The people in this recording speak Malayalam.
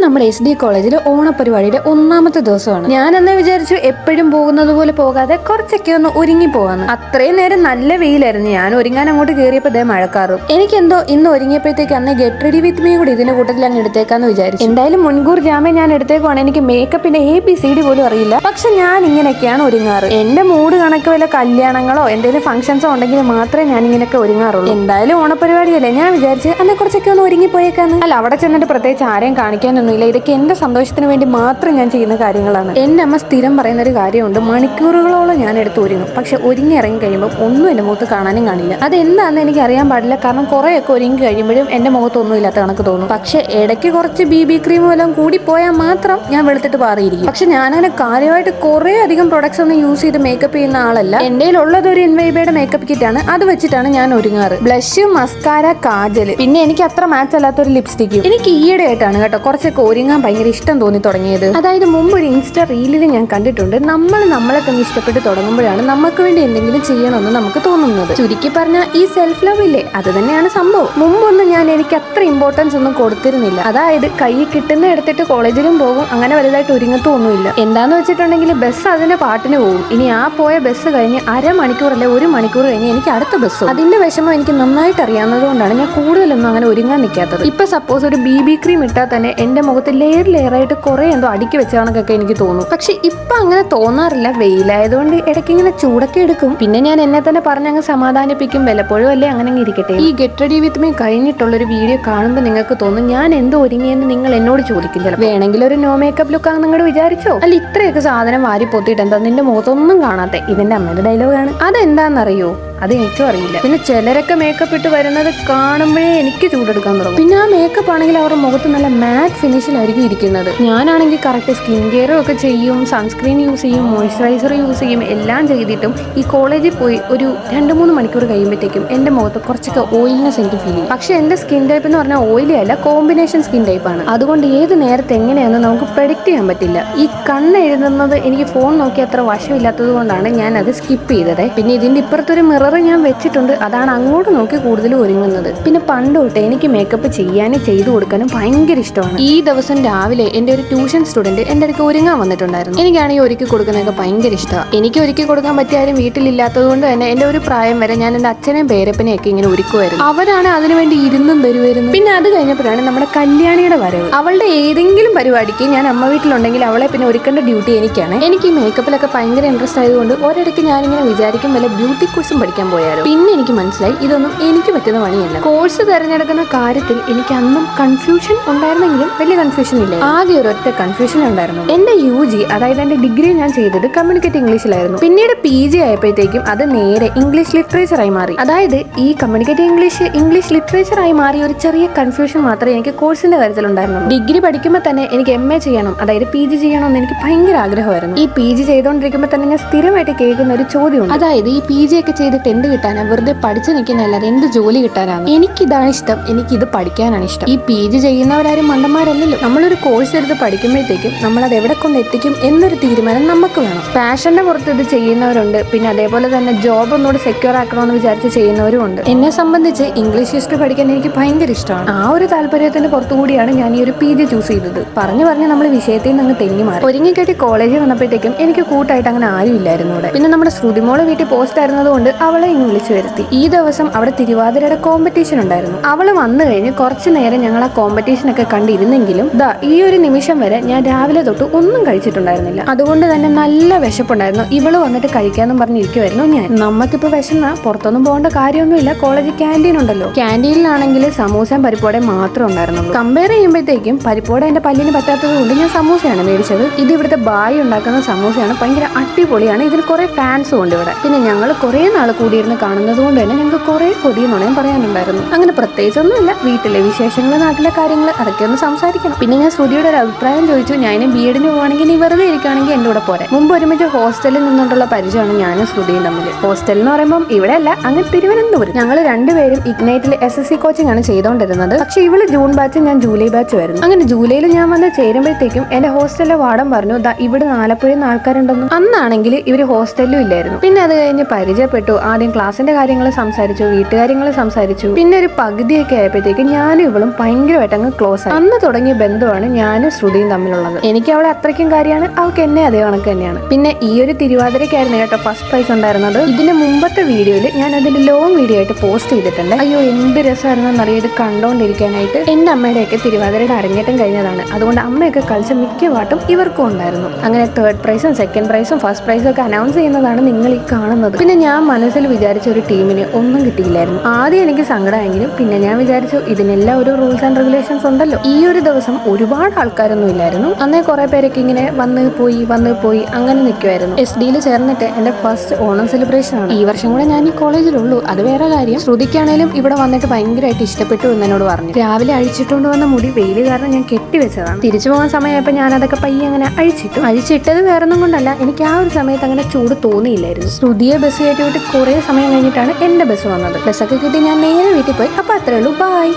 നമ്മുടെ SD കോളേജിൽ ഓണപരിപാടിയുടെ ഒന്നാമത്തെ ദിവസമാണ്. ഞാൻ എന്ന് വിചാരിച്ചു എപ്പോഴും പോകുന്നത് പോലെ പോകാതെ കുറച്ചൊക്കെ ഒന്ന് ഒരുങ്ങി പോവാന്ന്. അത്രയും നേരം നല്ല വെയിലായിരുന്നു. ഞാൻ ഒരുങ്ങാൻ അങ്ങോട്ട് കയറിയപ്പോൾ ദേ മഴക്കാറും. എനിക്കെന്തോ ഇന്ന് ഒരുങ്ങിയപ്പോഴത്തേക്ക് അന്ന് ഗെറ്റ് റെഡി വിത്ത് മീ കൂടി ഇതിന്റെ കൂട്ടത്തിൽ അങ്ങ് എടുത്തേക്കാന്ന് വിചാരിച്ചു. എന്തായാലും മുൻകൂർ ജാമ്യം ഞാൻ എടുത്തേക്കുവാണ്. എനിക്ക് മേക്കപ്പിന്റെ ABCD പോലും അറിയില്ല. പക്ഷെ ഞാൻ ഇങ്ങനെയൊക്കെയാണ് ഒരുങ്ങാറ്. എന്റെ മൂഡ് കണക്ക് വല്ല കല്യാണങ്ങളോ എന്തെങ്കിലും ഫംഗ്ഷൻസോ ഉണ്ടെങ്കിൽ മാത്രമേ ഞാൻ ഇങ്ങനെയൊക്കെ ഒരുങ്ങാറുള്ളൂ. എന്തായാലും ഓണപരിപാടിയല്ലേ, ഞാൻ വിചാരിച്ച് അന്ന് കുറച്ചൊക്കെ ഒന്ന് ഒരുങ്ങിപ്പോയേക്കാന്ന്. അല്ല, അവിടെ ചെന്നിട്ട് പ്രത്യേകിച്ച് ആരെയും കാണിക്കാനൊന്നുമില്ല. ഇതൊക്കെ എന്റെ സന്തോഷത്തിന് വേണ്ടി മാത്രം ഞാൻ ചെയ്യുന്ന കാര്യങ്ങളാണ്. എന്റെ അമ്മ സ്ഥിരം പറയുന്ന ഒരു കാര്യമുണ്ട്, മണിക്കൂറുകളോളം ഞാൻ എടുത്ത് ഒരുങ്ങും, പക്ഷെ ഒരുങ്ങി ഇറങ്ങി കഴിയുമ്പോൾ ഒന്നും എന്റെ മുഖത്ത് കാണാനും കാണില്ല. അതെന്താണെന്ന് എനിക്ക് അറിയാൻ പാടില്ല. കാരണം കുറേയൊക്കെ ഒരുങ്ങി കഴിയുമ്പോഴും എന്റെ മുഖത്തൊന്നും ഇല്ലാത്ത കണക്ക് തോന്നും. പക്ഷെ ഇടയ്ക്ക് കുറച്ച് BB ക്രീമും എല്ലാം കൂടി പോയാൽ മാത്രം ഞാൻ വെളുത്തിട്ട് പാറിയിരിക്കും. പക്ഷെ ഞാനങ്ങനെ കാര്യമായിട്ട് കുറേ അധികം പ്രൊഡക്ട്സ് ഒന്നും യൂസ് ചെയ്ത് മേക്കപ്പ് ചെയ്യുന്ന ആളല്ല. എന്റെ ഉള്ളത് ഒരു ഇൻവൈബയുടെ മേക്കപ്പ് കിറ്റാണ്. അത് വെച്ചിട്ടാണ് ഞാൻ ഒരുങ്ങാറ്. ബ്ലഷ്, മസ്കാര, കാജൽ, പിന്നെ എനിക്ക് അത്ര മാച്ച് അല്ലാത്തൊരു ലിപ്സ്റ്റിക്കും. എനിക്ക് ഈയിടെ ആയിട്ടാണ് കേട്ടോ കുറച്ചൊക്കെ ഒരുങ്ങാൻ ഭയങ്കര ഇഷ്ടം തോന്നി തുടങ്ങിയത്. അതായത് മുമ്പ് ഒരു ഇൻസ്റ്റ റീലിൽ ഞാൻ കണ്ടിട്ടുണ്ട്, നമ്മളെ തന്നെ ഇഷ്ടപ്പെട്ട് തുടങ്ങുമ്പോഴാണ് നമുക്ക് വേണ്ടി എന്തെങ്കിലും ചെയ്യണമെന്ന് നമുക്ക് തോന്നുന്നത്. ചുരുക്കി പറഞ്ഞാൽ ഈ സെൽഫ് ലവ് ഇല്ലേ, അത് തന്നെയാണ് സംഭവം. മുമ്പൊന്നും എനിക്ക് അത്ര ഇമ്പോർട്ടൻസ് ഒന്നും കൊടുത്തിരുന്നില്ല. അതായത് കൈ കിട്ടുന്ന എടുത്തിട്ട് കോളേജിലും പോകും, അങ്ങനെ വലുതായിട്ട് ഒരുങ്ങത്തൊന്നുമില്ല. എന്താന്ന് വെച്ചിട്ടുണ്ടെങ്കിൽ ബസ് അതിന്റെ പാട്ടിന് പോകും. ഇനി ആ പോയ ബസ് കഴിഞ്ഞ് അരമണിക്കൂറല്ലേ 1 മണിക്കൂർ കഴിഞ്ഞ് എനിക്ക് അടുത്ത ബസ്. അതിന്റെ വിഷമം എനിക്ക് നന്നായിട്ട് അറിയാവുന്നത് കൊണ്ടാണ് ഞാൻ കൂടുതലൊന്നും അങ്ങനെ ഒരുങ്ങാൻ നിൽക്കാത്തത്. ഇപ്പൊ സപ്പോസ് ഒരു BB ക്രീം ഇട്ടാൽ തന്നെ എന്റെ മുഖത്ത് ലെയറായിട്ട് കുറെ എന്തോ അടുക്കി വെച്ച കണക്കൊക്കെ എനിക്ക് തോന്നും. പക്ഷെ ഇപ്പൊ അങ്ങനെ തോന്നാറില്ല. വെയിലായതുകൊണ്ട് ഇടയ്ക്ക് ഇങ്ങനെ ചൂടൊക്കെ എടുക്കും. പിന്നെ ഞാൻ എന്നെ തന്നെ പറഞ്ഞങ്ങ് സമാധാനിപ്പിക്കും, വല്ലപ്പോഴും അല്ലേ അങ്ങനെ ഇരിക്കട്ടെ. ഈ ഗെറ്റ് റെഡി വിത്ത് മീ കഴിഞ്ഞിട്ടുള്ളൊരു വീഡിയോ കാണുമ്പോൾ നിങ്ങൾക്ക് തോന്നും ഞാൻ എന്തോ ഒരുങ്ങിയെന്ന് നിങ്ങൾ എന്നോട് ചോദിക്കും. ചിലപ്പോൾ വേണമെങ്കിൽ ഒരു നോ മേക്കപ്പ് ലുക്കാണ് നിങ്ങൾ വിചാരിച്ചോ? അല്ല, ഇത്രയൊക്കെ സാധനം വാരി പൊത്തിയിട്ട് എന്താ നിന്റെ മുഖത്തൊന്നും കാണാത്തെ? ഇതിന്റെ അമ്മയുടെ ഡയലോഗാണ്. അതെന്താണെന്നറിയോ? അത് എനിക്കും അറിയില്ല. പിന്നെ ചിലരൊക്കെ മേക്കപ്പ് ഇട്ട് വരുന്നത് കാണുമ്പോഴേ എനിക്ക് ചൂടെടുക്കാൻ തുടങ്ങും. പിന്നെ ആ മേക്കപ്പ് ആണെങ്കിൽ അവരുടെ മുഖത്ത് നല്ല മാറ്റ് ഫിനിഷിലായിരിക്കും ഇരിക്കുന്നത്. ഞാനാണെങ്കിൽ കറക്റ്റ് സ്കിൻ കെയറും ഒക്കെ ചെയ്യും, സൺസ്ക്രീൻ യൂസ് ചെയ്യും, മോയ്സ്ചറൈസർ യൂസ് ചെയ്യും. എല്ലാം ചെയ്തിട്ടും ഈ കോളേജിൽ പോയി ഒരു 2-3 മണിക്കൂർ കഴിയുമ്പോഴത്തേക്കും എന്റെ മുഖത്ത് കുറച്ചൊക്കെ ഓയിൽനെസ് എനിക്ക് ഫീൽ ചെയ്യും. പക്ഷെ എന്റെ സ്കിൻ ടൈപ്പ് എന്ന് പറഞ്ഞാൽ ഓയിലി അല്ല, കോമ്പിനേഷൻ സ്കിൻ ടൈപ്പാണ്. അതുകൊണ്ട് ഏത് നേരത്തെ എങ്ങനെയാണെന്ന് നമുക്ക് പ്രെഡിക്റ്റ് ചെയ്യാൻ പറ്റില്ല. ഈ കണ്ണ് എഴുതുന്നത് എനിക്ക് ഫോൺ നോക്കി അത്ര വശമില്ലാത്തത് കൊണ്ടാണ് ഞാൻ അത് സ്കിപ്പ് ചെയ്തത്. പിന്നെ ഇതിന്റെ ഇപ്പുറത്തൊരു മിറർ ഞാൻ വെച്ചിട്ടുണ്ട്, അതാണ് അങ്ങോട്ട് നോക്കി കൂടുതൽ ഒരുങ്ങുന്നത്. പിന്നെ പണ്ട് തൊട്ട് എനിക്ക് മേക്കപ്പ് ചെയ്യാനും ചെയ്തു കൊടുക്കാനും ഭയങ്കര ഇഷ്ടമാണ്. ഈ ദിവസം രാവിലെ എന്റെ ഒരു ട്യൂഷൻ സ്റ്റുഡന്റ് എന്റെ അടുത്ത് ഒരുങ്ങാൻ വന്നിട്ടുണ്ടായിരുന്നു. എനിക്കാണെങ്കിൽ ഒരുക്കി കൊടുക്കുന്നതൊക്കെ ഭയങ്കര ഇഷ്ടമാണ്. എനിക്ക് ഒരുക്കി കൊടുക്കാൻ പറ്റിയ ആരും വീട്ടിലില്ലാത്തത് കൊണ്ട് തന്നെ എന്റെ ഒരു പ്രായം വരെ ഞാൻ എന്റെ അച്ഛനെയും പേരപ്പനെയും ഒക്കെ ഇങ്ങനെ ഒരുക്കുമായിരുന്നു. അവരാണ് അതിനുവേണ്ടി ഇരുന്നും തരുമായിരുന്നു. പിന്നെ അത് കഴിഞ്ഞപ്പോഴാണ് നമ്മുടെ കല്യാണിയുടെ വരവ്. അവളുടെ ഏതെങ്കിലും പരിപാടിക്ക് ഞാൻ അമ്മ വീട്ടിലുണ്ടെങ്കിൽ അവളെ പിന്നെ ഒരുക്കേണ്ട ഡ്യൂട്ടി എനിക്കാണ്. എനിക്ക് ഈ മേക്കപ്പിലൊക്കെ ഭയങ്കര ഇൻട്രസ്റ്റ് ആയതുകൊണ്ട് ഒരിടയ്ക്ക് ഞാനിങ്ങനെ വിചാരിക്കും വല്ല ബ്യൂട്ടി കോഴ്സും പഠിക്കാൻ പോയാലോ. പിന്നെ എനിക്ക് മനസ്സിലായി ഇതൊന്നും എനിക്ക് പറ്റുന്ന പണിയല്ല. കോഴ്സ് തിരഞ്ഞെടുക്കുന്ന കാര്യത്തിൽ എനിക്ക് അന്നും കൺഫ്യൂഷൻ ഉണ്ടായിരുന്നെങ്കിലും വലിയ കൺഫ്യൂഷൻ ഇല്ല. ആകെ ഒരൊറ്റ കൺഫ്യൂഷൻ ഉണ്ടായിരുന്നു. എന്റെ UG, അതായത് എന്റെ ഡിഗ്രി ഞാൻ ചെയ്തത് കമ്മ്യൂണിക്കേറ്റ് ഇംഗ്ലീഷിലായിരുന്നു. പിന്നീട് PG ആയപ്പോഴത്തേക്കും അത് നേരെ ഇംഗ്ലീഷ് ലിറ്ററേച്ചറായി മാറി. അതായത് ഈ കമ്മ്യൂണിക്കേറ്റ് ഇംഗ്ലീഷ് ലിറ്ററേച്ചറായി മാറിയ ഒരു ചെറിയ കൺഫ്യൂഷൻ മാത്രമേ എനിക്ക് കോഴ്സിന്റെ കാര്യത്തിൽ ഉണ്ടായിരുന്നുള്ളൂ. ഡിഗ്രി പഠിക്കുമ്പോൾ തന്നെ എനിക്ക് MA ചെയ്യണം, അതായത് PG ചെയ്യണമെന്ന് എനിക്ക് ഭയങ്കര ആഗ്രഹമായിരുന്നു. ഈ PG ചെയ്തുകൊണ്ടിരിക്കുമ്പോൾ തന്നെ ഞാൻ സ്ഥിരമായിട്ട് കേൾക്കുന്ന ഒരു ചോദ്യമുണ്ട്, അതായത് ഈ PG ഒക്കെ ചെയ്തിട്ട് എന്ത് കിട്ടാനാ, വെറുതെ പഠിച്ചു നിൽക്കുന്നതല്ലാതെ എന്ത് ജോലി കിട്ടാനാണ്? എനിക്കിതാണ് ഇഷ്ടം, എനിക്കിത് പഠിക്കാനാണ് ഇഷ്ടം. ഈ PG ചെയ്യുന്നവരാരും മണ്ടന്മാരല്ലല്ലോ. നമ്മളൊരു കോഴ്സ് എടുത്ത് പഠിക്കുമ്പോഴത്തേക്കും നമ്മളത് എവിടെ കൊണ്ട് എത്തിക്കും എന്നൊരു തീരുമാനം നമുക്ക് വേണം. പാഷന്റെ പുറത്ത് ഇത് ചെയ്യുന്നവരുണ്ട്, പിന്നെ അതേപോലെ തന്നെ ജോബ് ഒന്നുകൂടി സെക്യൂർ ആക്കണമെന്ന് വിചാരിച്ച് ചെയ്യുന്നവരും ഉണ്ട്. എന്നെ സംബന്ധിച്ച് ഇംഗ്ലീഷ് ഹിസ്റ്ററി പഠിക്കാൻ എനിക്ക് ഭയങ്കര ഇഷ്ടമാണ്. ആ ഒരു താല്പര്യത്തിന്റെ പുറത്തുകൂടിയാണ് ഞാൻ ഈ ഒരു PG ചൂസ് ചെയ്തത്. പറഞ്ഞു നമ്മൾ വിഷയത്തിൽ നിന്ന് തെന്നി മാറി. ഒരുങ്ങിക്കെട്ടി കോളേജിൽ വന്നപ്പോഴത്തേക്കും എനിക്ക് കൂട്ടായിട്ട് അങ്ങനെ ആരും ഇല്ലായിരുന്നു അവിടെ. പിന്നെ നമ്മുടെ ശ്രുതിമോള് വീട്ടിൽ പോസ്റ്റ് ആയിരുന്നത് കൊണ്ട് അവളെ ഇങ്ങ് വിളിച്ചു വരുത്തി. ഈ ദിവസം അവിടെ തിരുവാതിരയുടെ കോമ്പറ്റീഷൻ ഉണ്ടായിരുന്നു. അവള് വന്നു കഴിഞ്ഞ് കുറച്ചു നേരം ഞങ്ങൾ ആ കോമ്പറ്റീഷൻ ഒക്കെ കണ്ടിരുന്നെങ്കിലും ഈ ഒരു നിമിഷം വരെ ഞാൻ രാവിലെ തൊട്ട് ഒന്നും കഴിച്ചിട്ടുണ്ടായിരുന്നില്ല. അതുകൊണ്ട് തന്നെ നല്ല വിശപ്പുണ്ടായിരുന്നു. ഇവള് വന്നിട്ട് കഴിക്കാന്നും പറഞ്ഞിരിക്കുമായിരുന്നു ഞാൻ. നമുക്കിപ്പോ വിശന്ന പുറത്തൊന്നും പോകേണ്ട കാര്യമൊന്നുമില്ല, കോളേജ് ക്യാൻറ്റീൻ ഉണ്ടല്ലോ. ക്യാൻറ്റീനിലാണെങ്കിൽ സമൂസയും പരിപ്പോടെ മാത്രം ഉണ്ടായിരുന്നുള്ളൂ. കമ്പയർ ചെയ്യുമ്പോഴത്തേക്കും പരിപ്പോടെ എന്റെ പല്ലിന് പറ്റാത്തത് കൊണ്ട് ഞാൻ സമൂസയാണ് മേടിച്ചത്. ഇത് ഇവിടുത്തെ ബായി ഉണ്ടാക്കുന്ന സമൂസയാണ്, ഭയങ്കര അടിപൊളിയാണ്. ഇതിന് കുറെ ഫാൻസും ഉണ്ട് ഇവിടെ. പിന്നെ ഞങ്ങൾ കുറെ നാൾ കൂടിയിരുന്ന് കാണുന്നത് കൊണ്ട് തന്നെ ഞങ്ങൾക്ക് കുറെ കൊതിയെന്നുണയും പറയാനുണ്ടായിരുന്നു. അങ്ങനെ പ്രത്യേകിച്ചൊന്നുമില്ല, വീട്ടിലെ വിശേഷങ്ങൾ, നാട്ടിലെ കാര്യങ്ങൾ, അതൊക്കെ ഒന്ന് സംസാരിക്കണം. പിന്നെ ഞാൻ ശ്രുതിയുടെ ഒരു അഭിപ്രായം ചോദിച്ചു, ഞാൻ B.Edന് പോവാണെങ്കിൽ നീ വെറുതെ ഇരിക്കുകയാണെങ്കിൽ എന്റെ കൂടെ പോരെ. മുമ്പ് ഒരുമിച്ച് ഹോസ്റ്റലിൽ നിന്നുകൊണ്ടുള്ള പരിചയമാണ് ഞാനും ശ്രുതിയും തമ്മിൽ. ഹോസ്റ്റൽ എന്ന് പറയുമ്പോൾ ഇവിടെ അല്ല, അങ്ങ് തിരുവനന്തപുരം. ഞങ്ങൾ രണ്ടുപേരും ഇഗ്നൈറ്റിൽ SSC കോച്ചിങ് ആണ് ചെയ്തുകൊണ്ടിരുന്നത്. പക്ഷെ ഇവള് ജൂൺ ബാച്ചും ഞാൻ ജൂലൈ ബാച്ചും ആയിരുന്നു. അങ്ങനെ ജൂലൈയിൽ ഞാൻ വന്ന് ചേരുമ്പോഴത്തേക്കും എന്റെ ഹോസ്റ്റലിലെ വാർഡൻ പറഞ്ഞു, ഇവിടെ ആലപ്പുഴയിൽ നിന്ന് ആൾക്കാരുണ്ടെന്ന്. അന്നാണെങ്കിൽ ഇവര് ഹോസ്റ്റലിലും ഇല്ലായിരുന്നു. പിന്നെ അത് കഴിഞ്ഞ് പരിചയപ്പെട്ടു. ആ ആദ്യം ക്ലാസ്സിന്റെ കാര്യങ്ങൾ സംസാരിച്ചു, വീട്ടുകാര്യങ്ങൾ സംസാരിച്ചു. പിന്നെ ഒരു പകുതിയൊക്കെ ആയപ്പോഴത്തേക്ക് ഞാനും ഇവളും ഭയങ്കരമായിട്ട് അങ്ങ് ക്ലോസ് ആയി. അന്ന് തുടങ്ങിയ ബന്ധമാണ് ഞാനും ശ്രുതിയും തമ്മിലുള്ളത്. എനിക്ക് അവളെ അത്രയ്ക്കും കാര്യമാണ്, അവൾക്ക് എന്നെ അതേ കണക്ക് തന്നെയാണ്. പിന്നെ ഈ ഒരു തിരുവാതിരക്കായിരുന്നു കേട്ടോ ഫസ്റ്റ് പ്രൈസ് ഉണ്ടായിരുന്നത്. ഇതിന് മുമ്പത്തെ വീഡിയോയിൽ ഞാൻ അതിന്റെ ലോങ് വീഡിയോ ആയിട്ട് പോസ്റ്റ് ചെയ്തിട്ടുണ്ട്. അയ്യോ എന്ത് രസമായിരുന്നു അറിയാം ഇത് കണ്ടോണ്ടിരിക്കാനായിട്ട്. എന്റെ അമ്മയുടെയൊക്കെ തിരുവാതിരയുടെ അരങ്ങേറ്റം കഴിഞ്ഞതാണ്, അതുകൊണ്ട് അമ്മയൊക്കെ കളിച്ച മിക്ക പാട്ടും ഇവർക്കും ഉണ്ടായിരുന്നു. അങ്ങനെ തേർഡ് പ്രൈസും സെക്കൻഡ് പ്രൈസും ഫസ്റ്റ് പ്രൈസും ഒക്കെ അനൗൺസ് ചെയ്യുന്നതാണ് നിങ്ങൾ ഈ കാണുന്നത്. പിന്നെ ഞാൻ മനസ്സിൽ വിചാരിച്ച ഒരു ടീമിന് ഒന്നും കിട്ടിയില്ലായിരുന്നു. ആദ്യം എനിക്ക് സങ്കടമെങ്കിലും പിന്നെ ഞാൻ വിചാരിച്ചു ഇതിനെല്ലാം ഒരു റൂൾസ് ആൻഡ് റെഗുലേഷൻസ് ഉണ്ടല്ലോ. ഈ ഒരു ദിവസം ഒരുപാട് ആൾക്കാരൊന്നും ഇല്ലായിരുന്നു. അന്നേ കുറെ പേരൊക്കെ ഇങ്ങനെ വന്ന് പോയി അങ്ങനെ നിൽക്കുമായിരുന്നു. SD ചേർന്നിട്ട് എന്റെ ഫസ്റ്റ് ഓണം സെലിബ്രേഷൻ ആണ്. ഈ വർഷം കൂടെ ഞാൻ ഈ കോളേജിലുള്ളൂ, അത് വേറെ കാര്യം. ശ്രുതിക്കാണേലും ഇവിടെ വന്നിട്ട് ഭയങ്കരമായിട്ട് ഇഷ്ടപ്പെട്ടു എന്നോട് പറഞ്ഞു. രാവിലെ അഴിച്ചിട്ടുകൊണ്ട് വന്ന മുടി വെയിൽ കാരണം ഞാൻ കെട്ടിവെച്ചതാണ്. തിരിച്ചു പോകാൻ സമയമായപ്പോൾ ഞാൻ അതൊക്കെ പയ്യെ അങ്ങനെ അഴിച്ചിട്ടത് വേറൊന്നും കൊണ്ടല്ല, എനിക്ക് ആ ഒരു സമയത്ത് അങ്ങനെ ചൂട് തോന്നിയില്ലായിരുന്നു. ശ്രുതിയെ ബസ് കയറ്റി വിട്ട് കുറെ സമയം കഴിഞ്ഞിട്ടാണ് എന്റെ ബസ് വന്നത്. ബസ്സൊക്കെ കിട്ടി ഞാൻ നേരെ വീട്ടിൽ പോയി. അപ്പൊ അത്രേ ഉള്ളൂ, ബൈ.